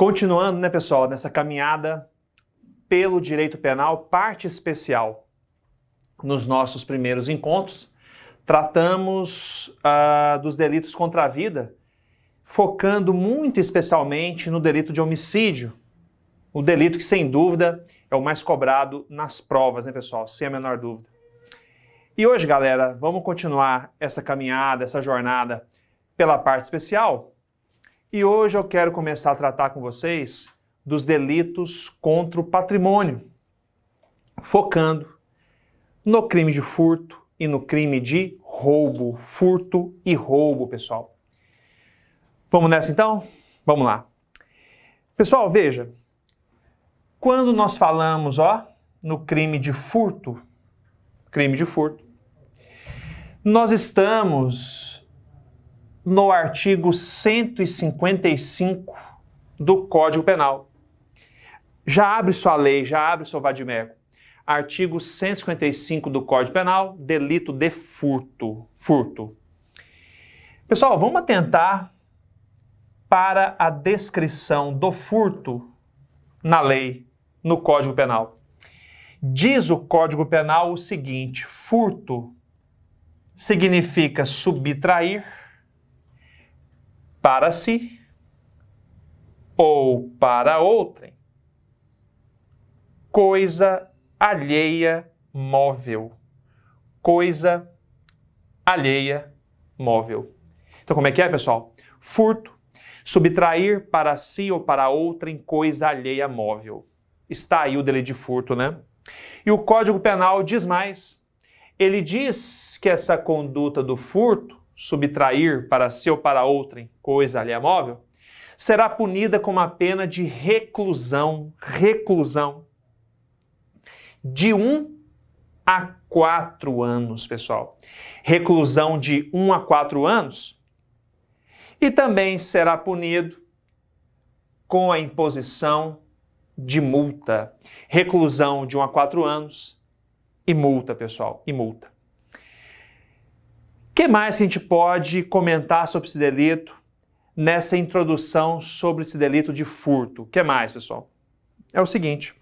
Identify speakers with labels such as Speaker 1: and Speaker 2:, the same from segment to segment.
Speaker 1: Continuando, né, pessoal, nessa caminhada pelo direito penal, parte especial. Nos nossos primeiros encontros, tratamos dos delitos contra a vida, focando muito especialmente no delito de homicídio, o delito que, sem dúvida, é o mais cobrado nas provas, né, pessoal? Sem a menor dúvida. E hoje, galera, vamos continuar essa caminhada, essa jornada pela parte especial. E hoje eu quero começar a tratar com vocês dos delitos contra o patrimônio, focando no crime de furto e no crime de roubo. Furto e roubo, pessoal. Vamos nessa então? Vamos lá. Pessoal, veja, quando nós falamos, no crime de furto, nós estamos no artigo 155 do Código Penal. Já abre sua lei, já abre seu vadimeco. Artigo 155 do Código Penal, delito de furto. Pessoal, vamos atentar para a descrição do furto na lei, no Código Penal. Diz o Código Penal o seguinte: furto significa subtrair para si ou para outrem coisa alheia móvel. Coisa alheia móvel. Então, como é que é, pessoal? Furto, subtrair para si ou para outrem coisa alheia móvel. Está aí o delito de furto, né? E o Código Penal diz mais. Ele diz que essa conduta do furto, subtrair para si ou para outrem coisa alheia móvel, será punida com uma pena de reclusão de 1 a 4 anos, pessoal. Reclusão de 1 a 4 anos. E também será punido com a imposição de multa. Reclusão de 1 a 4 anos e multa, pessoal, e multa. O que mais que a gente pode comentar sobre esse delito nessa introdução sobre esse delito de furto? O que mais, pessoal? É o seguinte.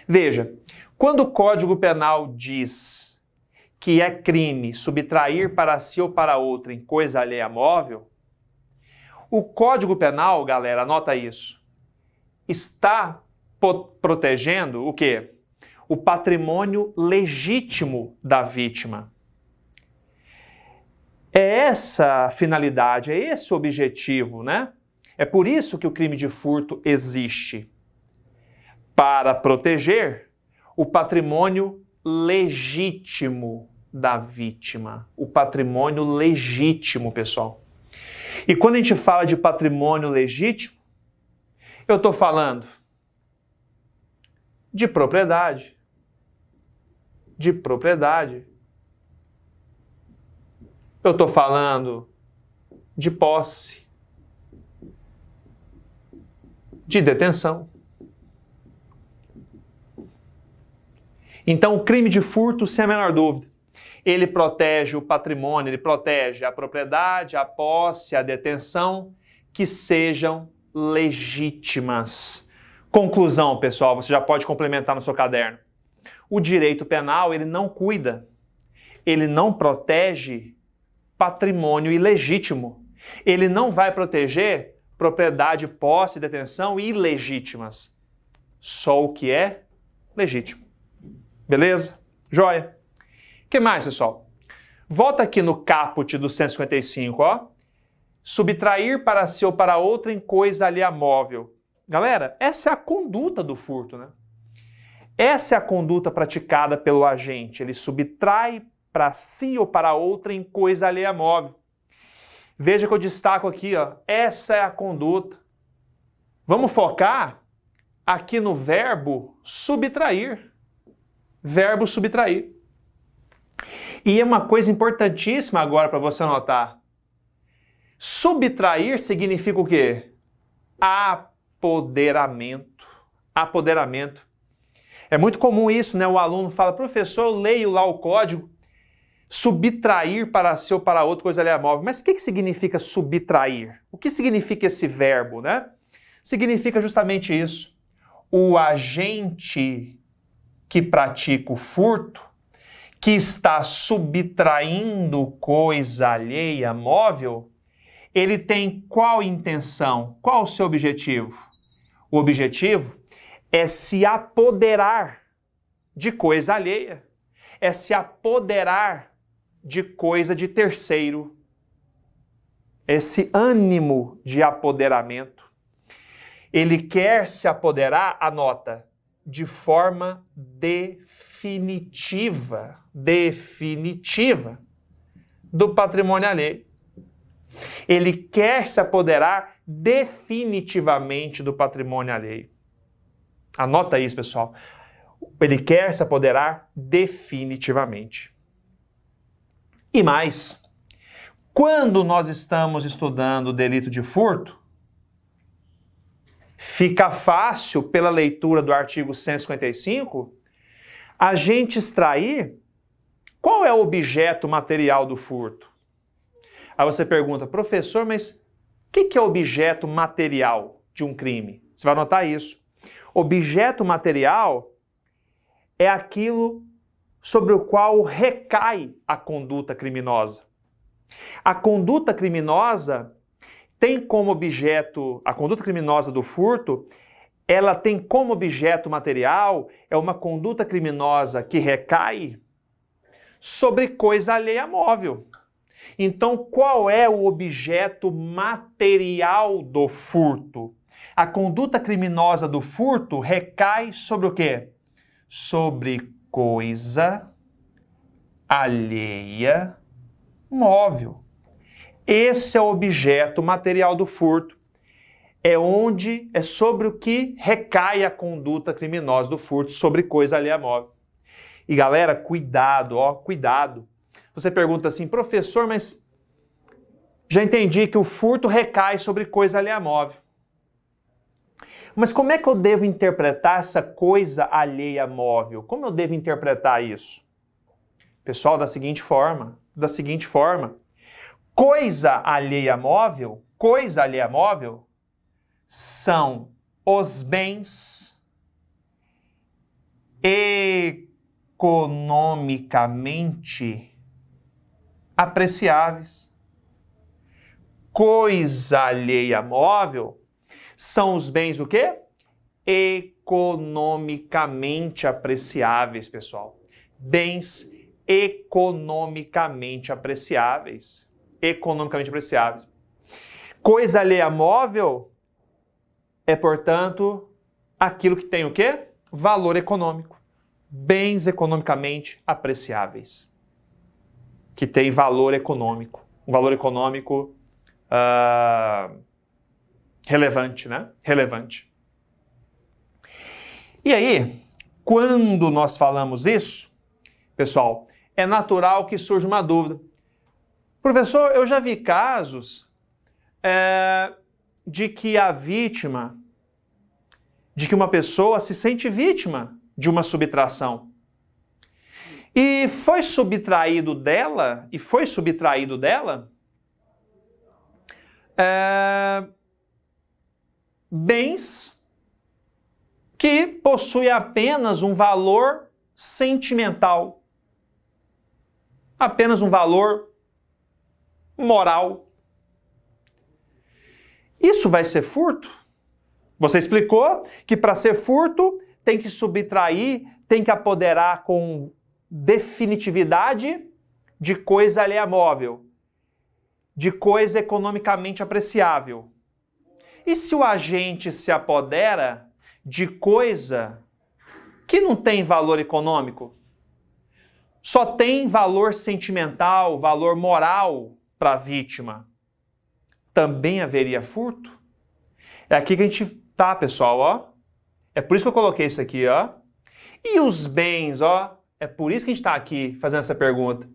Speaker 1: Veja, quando o Código Penal diz que é crime subtrair para si ou para outrem coisa alheia móvel, o Código Penal, galera, anota isso, está protegendo o quê? O patrimônio legítimo da vítima. É essa a finalidade, é esse o objetivo, né? É por isso que o crime de furto existe. Para proteger o patrimônio legítimo da vítima. O patrimônio legítimo, pessoal. E quando a gente fala de patrimônio legítimo, eu estou falando de propriedade. Eu estou falando de posse, de detenção. Então, o crime de furto, sem a menor dúvida, ele protege o patrimônio, ele protege a propriedade, a posse, a detenção, que sejam legítimas. Conclusão, pessoal, você já pode complementar no seu caderno. O direito penal, ele não cuida, ele não protege patrimônio ilegítimo. Ele não vai proteger propriedade, posse e detenção ilegítimas. Só o que é legítimo. Beleza? Joia? O que mais, pessoal? Volta aqui no caput do 155, Subtrair para si ou para outrem coisa alheia móvel. Galera, essa é a conduta do furto, né? Essa é a conduta praticada pelo agente. Ele subtrai para si ou para outrem coisa alheia móvel. Veja que eu destaco aqui, essa é a conduta. Vamos focar aqui no verbo subtrair. Verbo subtrair. E é uma coisa importantíssima agora para você anotar. Subtrair significa o quê? Apoderamento. Apoderamento. É muito comum isso, né? O aluno fala, professor, eu leio lá o código, subtrair para si ou para outro coisa alheia móvel. Mas o que significa subtrair? O que significa esse verbo, né? significa justamente isso. O agente que pratica o furto, que está subtraindo coisa alheia móvel, ele tem qual intenção? Qual o seu objetivo? O objetivo é se apoderar de coisa alheia, é se apoderar de coisa de terceiro. Esse ânimo de apoderamento. Ele quer se apoderar, anota, de forma definitiva do patrimônio alheio. Ele quer se apoderar definitivamente do patrimônio alheio. Anota isso, pessoal. Ele quer se apoderar definitivamente. E mais, quando nós estamos estudando o delito de furto, fica fácil, pela leitura do artigo 155, a gente extrair qual é o objeto material do furto. Aí você pergunta, professor, mas o que é objeto material de um crime? Você vai anotar isso. Objeto material é aquilo sobre o qual recai a conduta criminosa. A conduta criminosa tem como objeto, a conduta criminosa do furto, ela tem como objeto material, é uma conduta criminosa que recai sobre coisa alheia móvel. Então, qual é o objeto material do furto? A conduta criminosa do furto recai sobre o quê? Sobre coisa alheia móvel. Esse é o objeto material do furto. É sobre o que recai a conduta criminosa do furto, sobre coisa alheia móvel. E galera, cuidado, cuidado. Você pergunta assim, professor, mas já entendi que o furto recai sobre coisa alheia móvel. Mas como é que eu devo interpretar essa coisa alheia móvel? Como eu devo interpretar isso? Pessoal, da seguinte forma. Coisa alheia móvel são os bens economicamente apreciáveis. Coisa alheia móvel são os bens o quê? Economicamente apreciáveis, pessoal. Bens economicamente apreciáveis. Economicamente apreciáveis. Coisa alheia móvel é, portanto, aquilo que tem o quê? Valor econômico. Bens economicamente apreciáveis. Que tem valor econômico. Um valor econômico relevante, né? Relevante. E aí, quando nós falamos isso, pessoal, é natural que surja uma dúvida. Professor, eu já vi casos de que uma pessoa se sente vítima de uma subtração. E foi subtraído dela, bens que possuem apenas um valor sentimental, apenas um valor moral. Isso vai ser furto? Você explicou que para ser furto tem que subtrair, tem que apoderar com definitividade de coisa alheia móvel, de coisa economicamente apreciável. E se o agente se apodera de coisa que não tem valor econômico, só tem valor sentimental, valor moral para a vítima, também haveria furto? É aqui que a gente tá, pessoal, É por isso que eu coloquei isso aqui, E os bens, é por isso que a gente está aqui fazendo essa pergunta.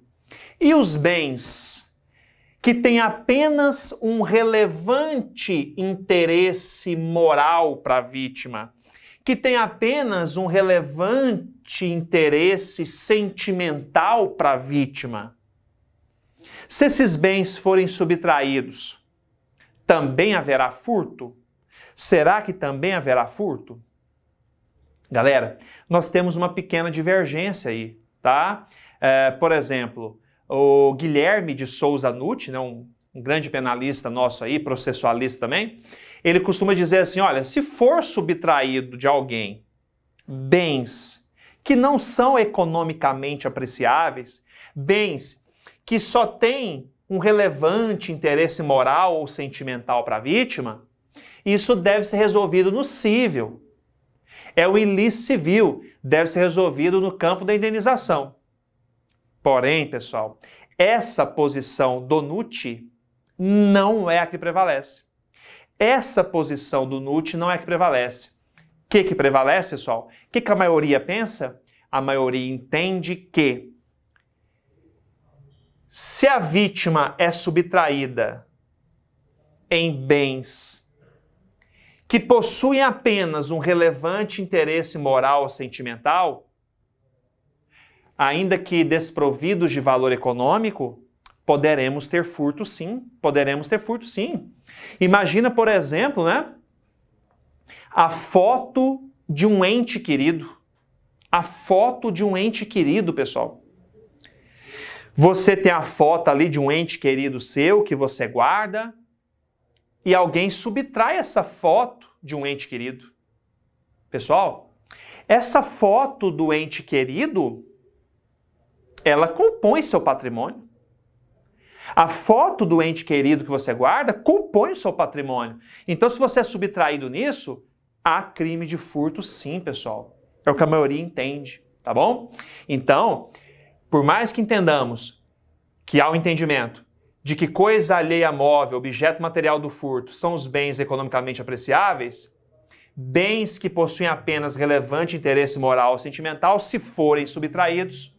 Speaker 1: E os bens que têm apenas um relevante interesse moral para a vítima, que tem apenas um relevante interesse sentimental para a vítima. Se esses bens forem subtraídos, também haverá furto? será que também haverá furto? Galera, nós temos uma pequena divergência aí, tá? Por exemplo, o Guilherme de Souza Nutti, né, um grande penalista nosso aí, processualista também, ele costuma dizer assim, olha, se for subtraído de alguém bens que não são economicamente apreciáveis, bens que só têm um relevante interesse moral ou sentimental para a vítima, isso deve ser resolvido no cível. É o ilícito civil, deve ser resolvido no campo da indenização. Porém, pessoal, essa posição do Nutti não é a que prevalece. Essa posição do Nutti não é a que prevalece. O que prevalece, pessoal? O que a maioria pensa? A maioria entende que se a vítima é subtraída em bens que possuem apenas um relevante interesse moral ou sentimental, ainda que desprovidos de valor econômico, poderemos ter furto sim. Poderemos ter furto sim. Imagina, por exemplo, né, a foto de um ente querido. A foto de um ente querido, pessoal. Você tem a foto ali de um ente querido seu que você guarda e alguém subtrai essa foto de um ente querido. Pessoal, essa foto do ente querido, ela compõe seu patrimônio. A foto do ente querido que você guarda compõe o seu patrimônio. Então, se você é subtraído nisso, há crime de furto sim, pessoal. É o que a maioria entende, tá bom? Então, por mais que entendamos que há o entendimento de que coisa alheia móvel, objeto material do furto, são os bens economicamente apreciáveis, bens que possuem apenas relevante interesse moral ou sentimental, se forem subtraídos,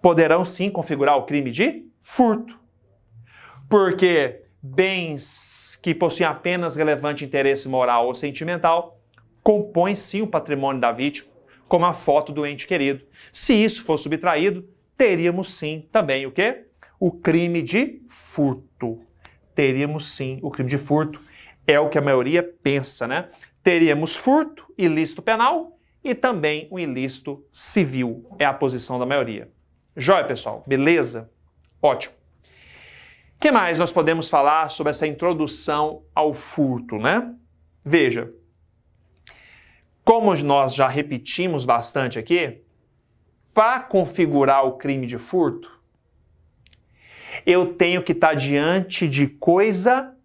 Speaker 1: poderão sim configurar o crime de furto. Porque bens que possuem apenas relevante interesse moral ou sentimental compõem sim o patrimônio da vítima, como a foto do ente querido. Se isso for subtraído, teríamos sim também o quê? O crime de furto. Teríamos sim o crime de furto. É o que a maioria pensa, né? Teríamos furto, ilícito penal e também o ilícito civil. É a posição da maioria. Jóia, pessoal? Beleza? Ótimo. O que mais nós podemos falar sobre essa introdução ao furto, né? Veja, como nós já repetimos bastante aqui, para configurar o crime de furto, eu tenho que estar diante de coisa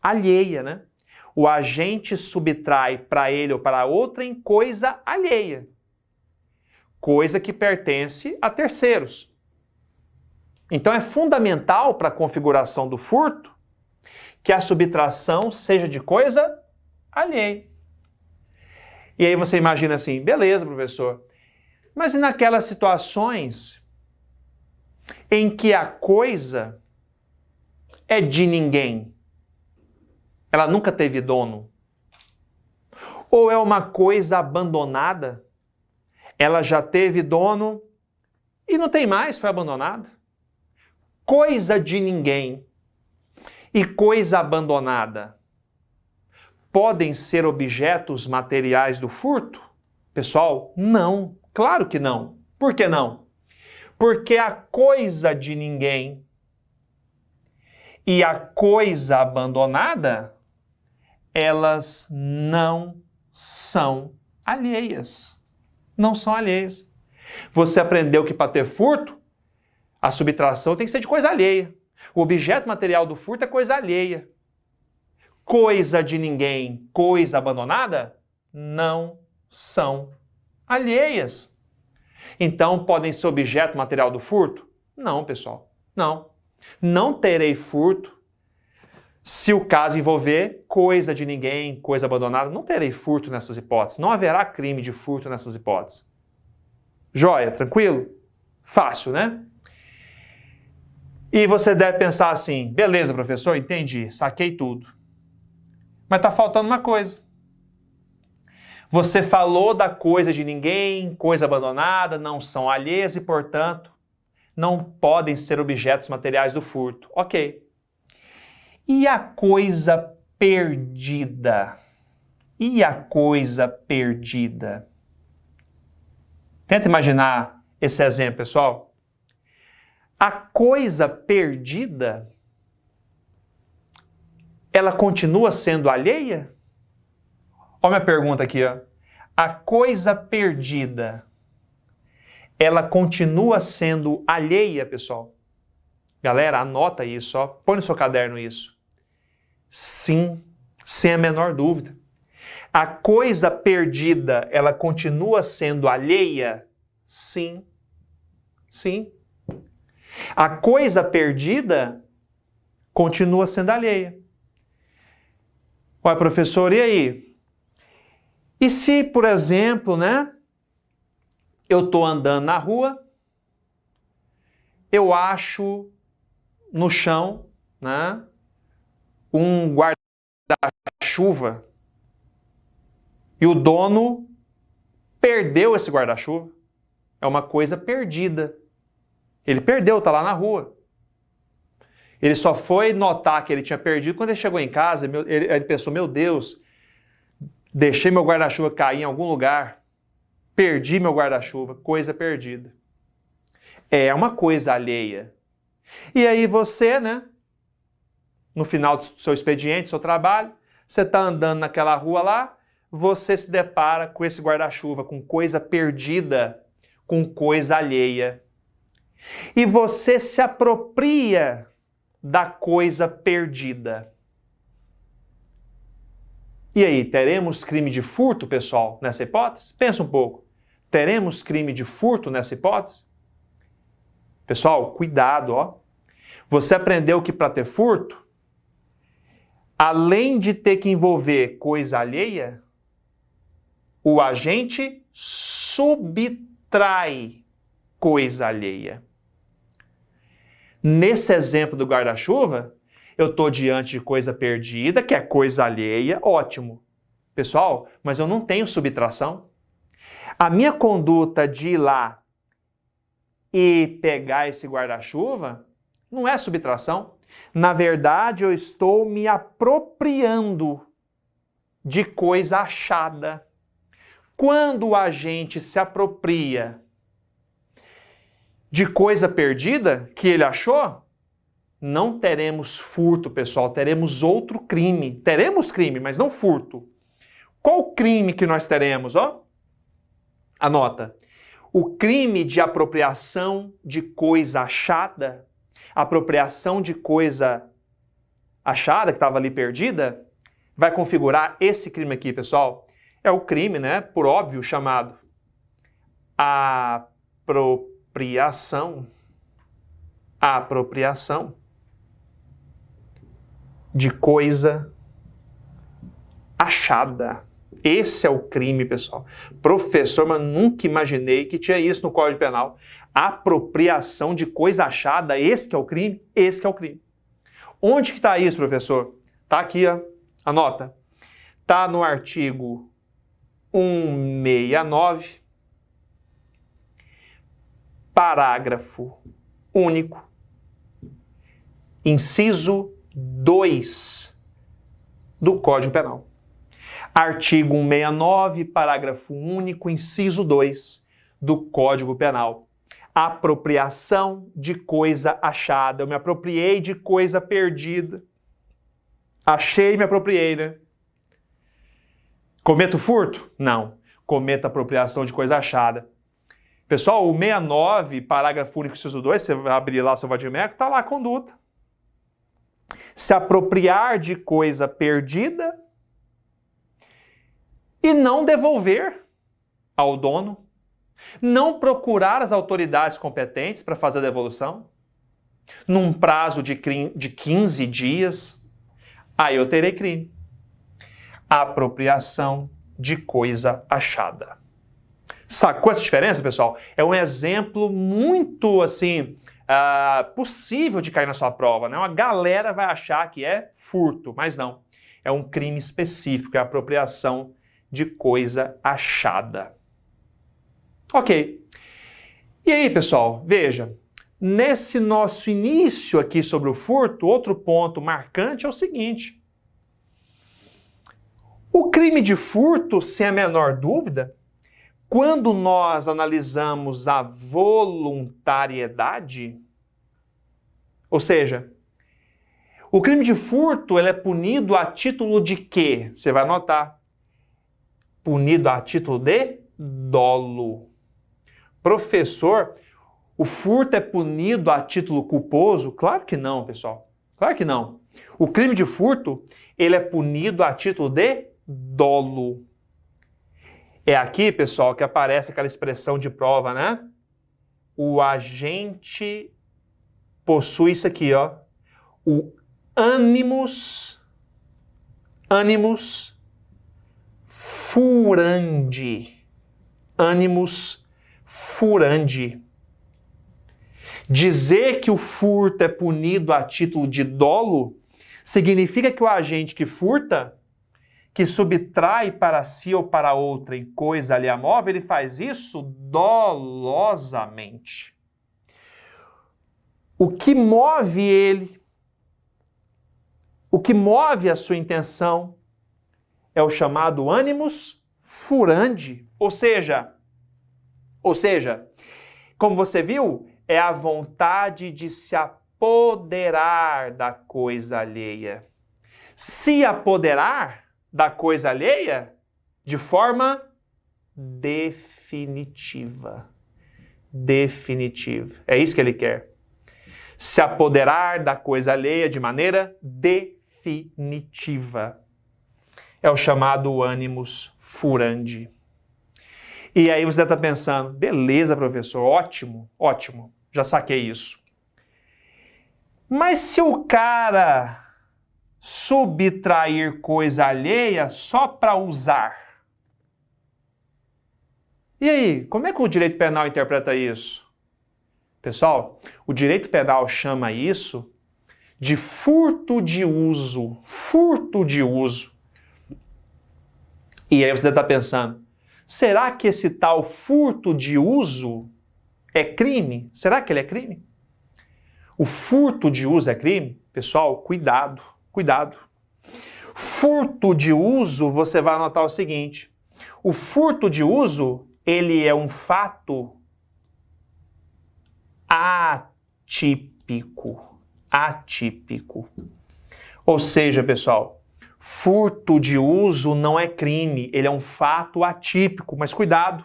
Speaker 1: alheia, né? O agente subtrai para ele ou para outrem coisa alheia. Coisa que pertence a terceiros. Então é fundamental para a configuração do furto que a subtração seja de coisa alheia. E aí você imagina assim, beleza, professor, mas e naquelas situações em que a coisa é de ninguém? Ela nunca teve dono? Ou é uma coisa abandonada? Ela já teve dono e não tem mais, foi abandonada? Coisa de ninguém e coisa abandonada podem ser objetos materiais do furto? Pessoal, não. Claro que não. Por que não? Porque a coisa de ninguém e a coisa abandonada, elas não são alheias. Não são alheias. Você aprendeu que para ter furto, a subtração tem que ser de coisa alheia. O objeto material do furto é coisa alheia. Coisa de ninguém, coisa abandonada, não são alheias. Então, podem ser objeto material do furto? Não, pessoal. Não. Não terei furto se o caso envolver coisa de ninguém, coisa abandonada. Não terei furto nessas hipóteses. Não haverá crime de furto nessas hipóteses. Joia? Tranquilo? Fácil, né? E você deve pensar assim, beleza, professor, entendi, saquei tudo. Mas está faltando uma coisa. Você falou da coisa de ninguém, coisa abandonada, não são alheias e, portanto, não podem ser objetos materiais do furto. Ok. E a coisa perdida. E a coisa perdida? Tenta imaginar esse exemplo, pessoal. A coisa perdida, ela continua sendo alheia? Olha a minha pergunta aqui, ó. A coisa perdida, ela continua sendo alheia, pessoal? Galera, anota isso, ó. Põe no seu caderno isso. Sim, sem a menor dúvida. A coisa perdida, ela continua sendo alheia? Sim. Sim. A coisa perdida continua sendo alheia. Ué, professor, e aí? E se, por exemplo, né, eu estou andando na rua, eu acho no chão, né, um guarda-chuva e o dono perdeu esse guarda-chuva. É uma coisa perdida. Ele perdeu, está lá na rua. Ele só foi notar que ele tinha perdido quando ele chegou em casa. Ele pensou, meu Deus, deixei meu guarda-chuva cair em algum lugar. Perdi meu guarda-chuva. Coisa perdida. É uma coisa alheia. E aí você, né, no final do seu expediente, do seu trabalho, você está andando naquela rua lá, você se depara com esse guarda-chuva, com coisa perdida, com coisa alheia. E você se apropria da coisa perdida. E aí, teremos crime de furto, pessoal, nessa hipótese? Pensa um pouco. Teremos crime de furto nessa hipótese? Pessoal, cuidado, ó. Você aprendeu que para ter furto, além de ter que envolver coisa alheia, o agente subtrai coisa alheia. Nesse exemplo do guarda-chuva, eu estou diante de coisa perdida, que é coisa alheia, ótimo. Pessoal, mas eu não tenho subtração. A minha conduta de ir lá e pegar esse guarda-chuva não é subtração. Na verdade, eu estou me apropriando de coisa achada. Quando o agente se apropria de coisa perdida que ele achou, não teremos furto, pessoal, teremos outro crime. Teremos crime, mas não furto. Qual crime que nós teremos, ó? Anota. O crime de apropriação de coisa achada, apropriação de coisa achada, que estava ali perdida, vai configurar esse crime aqui, pessoal. É o crime, né, por óbvio, chamado apropriação de coisa achada. Esse é o crime, pessoal. Professor, mas nunca imaginei que tinha isso no Código Penal. Apropriação de coisa achada, esse que é o crime? Esse que é o crime. Onde que está isso, professor? Está aqui, ó. Anota. Está no artigo 169, parágrafo único, inciso 2 do Código Penal. Artigo 169, parágrafo único, inciso 2 do Código Penal. Apropriação de coisa achada. Eu me apropriei de coisa perdida. Achei e me apropriei, né? Cometo furto? Não. Cometo apropriação de coisa achada. Pessoal, o 69, parágrafo único, inciso 2, você vai abrir lá o seu vadimeco, está lá a conduta. Se apropriar de coisa perdida e não devolver ao dono. Não procurar as autoridades competentes para fazer a devolução. Num prazo de 15 dias. Aí eu terei crime. Apropriação de coisa achada. Sacou essa diferença, pessoal? É um exemplo muito, assim, possível de cair na sua prova, né? Uma galera vai achar que é furto, mas não. É um crime específico, é a apropriação de coisa achada. Ok. E aí, pessoal, veja, nesse nosso início aqui sobre o furto, outro ponto marcante é o seguinte. O crime de furto, sem a menor dúvida, quando nós analisamos a voluntariedade, ou seja, o crime de furto ele é punido a título de quê? Você vai notar. Punido a título de dolo. Professor, o furto é punido a título culposo? Claro que não, pessoal. Claro que não. O crime de furto, ele é punido a título de dolo. É aqui, pessoal, que aparece aquela expressão de prova, né? O agente possui isso aqui, ó. O animus furandi. Animus furandi. Dizer que o furto é punido a título de dolo significa que o agente que furta, que subtrai para si ou para outra em coisa alheia-móvel, ele faz isso dolosamente. O que move ele, o que move a sua intenção é o chamado animus furandi, ou seja, como você viu, é a vontade de se apoderar da coisa alheia. Se apoderar da coisa alheia de forma definitiva. Definitiva. É isso que ele quer. Se apoderar da coisa alheia de maneira definitiva. É o chamado animus furandi. E aí você está pensando, beleza, professor, ótimo, ótimo, já saquei isso. Mas se o cara subtrair coisa alheia só para usar? E aí, como é que o direito penal interpreta isso? Pessoal, o direito penal chama isso de furto de uso. Furto de uso. E aí você está pensando, será que esse tal furto de uso é crime? Será que ele é crime? O furto de uso é crime? Pessoal, cuidado, cuidado. Furto de uso, você vai anotar o seguinte. O furto de uso, ele é um fato atípico. Atípico. Ou seja, pessoal, furto de uso não é crime, ele é um fato atípico, mas cuidado.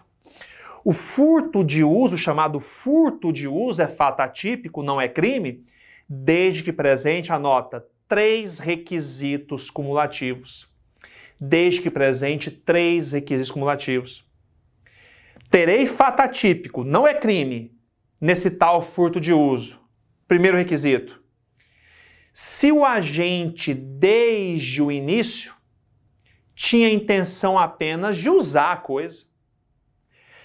Speaker 1: O furto de uso, chamado furto de uso, é fato atípico, não é crime, desde que presente, anota, 3 requisitos cumulativos. Desde que presente 3 requisitos cumulativos. Terei fato atípico, não é crime, nesse tal furto de uso. Primeiro requisito. Se o agente, desde o início, tinha a intenção apenas de usar a coisa.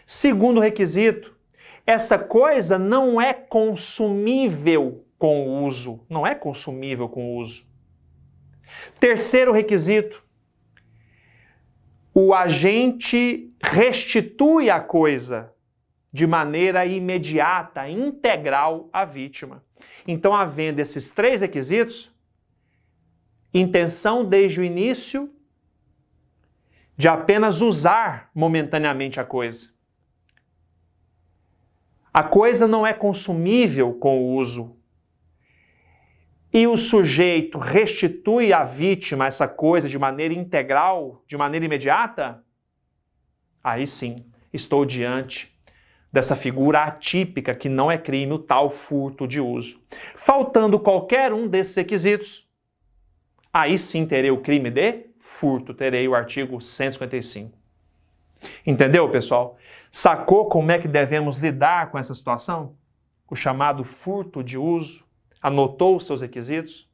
Speaker 1: Segundo requisito, essa coisa não é consumível com o uso. Não é consumível com o uso. Terceiro requisito, o agente restitui a coisa de maneira imediata, integral à vítima. Então, havendo esses 3 requisitos, intenção desde o início de apenas usar momentaneamente a coisa. A coisa não é consumível com o uso. E o sujeito restitui à vítima essa coisa de maneira integral, de maneira imediata, aí sim, estou diante dessa figura atípica que não é crime, o tal furto de uso. Faltando qualquer um desses requisitos, aí sim terei o crime de furto, terei o artigo 155. Entendeu, pessoal? Sacou como é que devemos lidar com essa situação? O chamado furto de uso? Anotou os seus requisitos?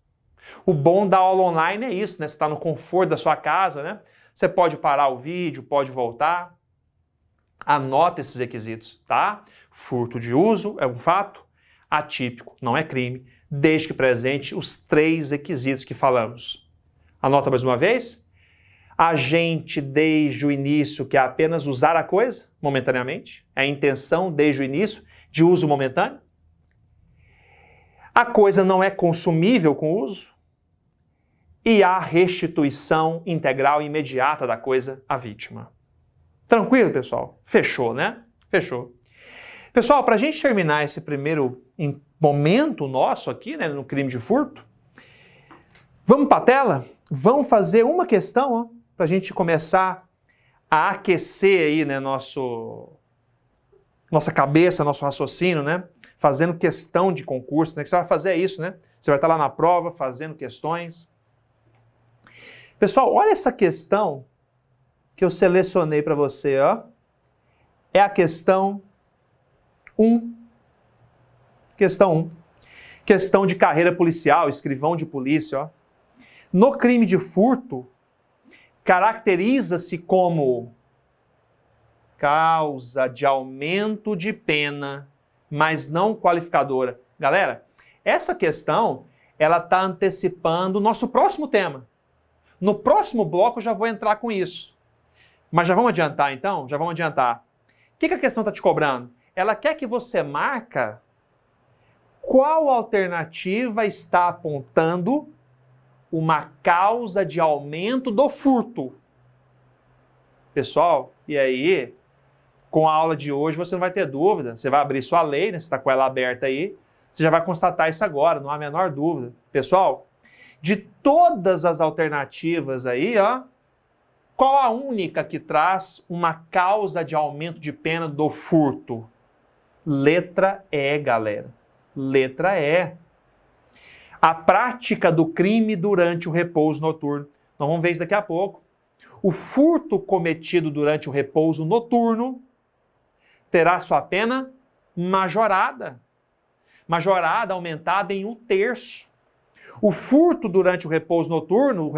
Speaker 1: O bom da aula online é isso, né? Você está no conforto da sua casa, né? Você pode parar o vídeo, pode voltar. Anota esses requisitos, tá? Furto de uso é um fato atípico, não é crime, desde que presente os 3 requisitos que falamos. Anota mais uma vez. Agente desde o início, que é apenas usar a coisa momentaneamente. É a intenção desde o início de uso momentâneo. A coisa não é consumível com o uso. e a restituição integral e imediata da coisa à vítima. Tranquilo, pessoal? Fechou, né? Fechou. Pessoal, para a gente terminar esse primeiro momento nosso aqui, né, no crime de furto, vamos para a tela? Vamos fazer uma questão, para a gente começar a aquecer aí, né, nossa cabeça, nosso raciocínio, né? Fazendo questão de concurso, né? Que você vai fazer isso, né? Você vai estar lá na prova fazendo questões. Pessoal, olha essa questão que eu selecionei para você, ó. É a questão 1. Questão 1. Questão de carreira policial, escrivão de polícia, ó. No crime de furto, caracteriza-se como causa de aumento de pena, mas não qualificadora. Galera, essa questão, ela está antecipando o nosso próximo tema. No próximo bloco eu já vou entrar com isso. Mas já vamos adiantar, então? Já vamos adiantar. O que a questão está te cobrando? Ela quer que você marca qual alternativa está apontando uma causa de aumento do furto. Pessoal, e aí, com a aula de hoje você não vai ter dúvida. Você vai abrir sua lei, né? Você está com ela aberta aí. Você já vai constatar isso agora, não há a menor dúvida. Pessoal, de todas as alternativas aí, ó, qual a única que traz uma causa de aumento de pena do furto? Letra E, galera. Letra E. A prática do crime durante o repouso noturno. Nós vamos ver isso daqui a pouco. O furto cometido durante o repouso noturno terá sua pena majorada. Majorada, aumentada em 1/3. O furto durante o repouso noturno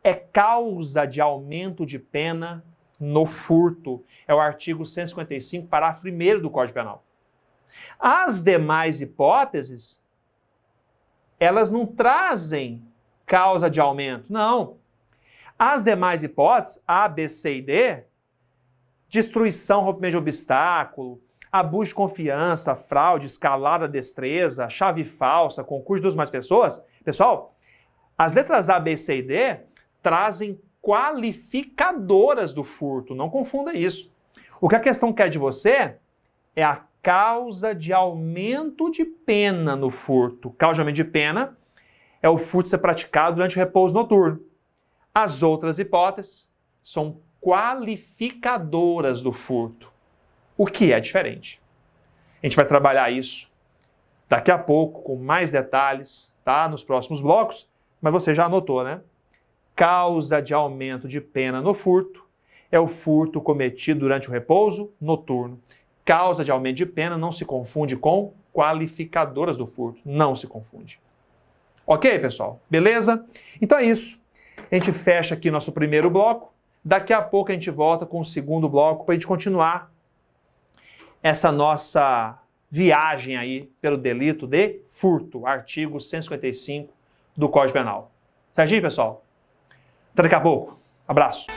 Speaker 1: é causa de aumento de pena no furto. É o artigo 155, parágrafo 1º do Código Penal. As demais hipóteses, elas não trazem causa de aumento, não. As demais hipóteses, A, B, C e D, destruição, rompimento de obstáculo, abuso de confiança, fraude, escalada, destreza, chave falsa, concurso de 2 ou mais pessoas. Pessoal, as letras A, B, C e D trazem qualificadoras do furto. Não confunda isso. O que a questão quer de você é a causa de aumento de pena no furto. Causa de aumento de pena é o furto ser praticado durante o repouso noturno. As outras hipóteses são qualificadoras do furto. O que é diferente? A gente vai trabalhar isso daqui a pouco com mais detalhes, tá? Nos próximos blocos, mas você já anotou, né? Causa de aumento de pena no furto é o furto cometido durante o repouso noturno. Causa de aumento de pena não se confunde com qualificadoras do furto. Não se confunde. Ok, pessoal? Beleza? Então é isso. A gente fecha aqui nosso primeiro bloco. Daqui a pouco a gente volta com o segundo bloco para a gente continuar essa nossa viagem aí pelo delito de furto, artigo 155 do Código Penal. Certinho, pessoal? Até daqui a pouco. Abraço.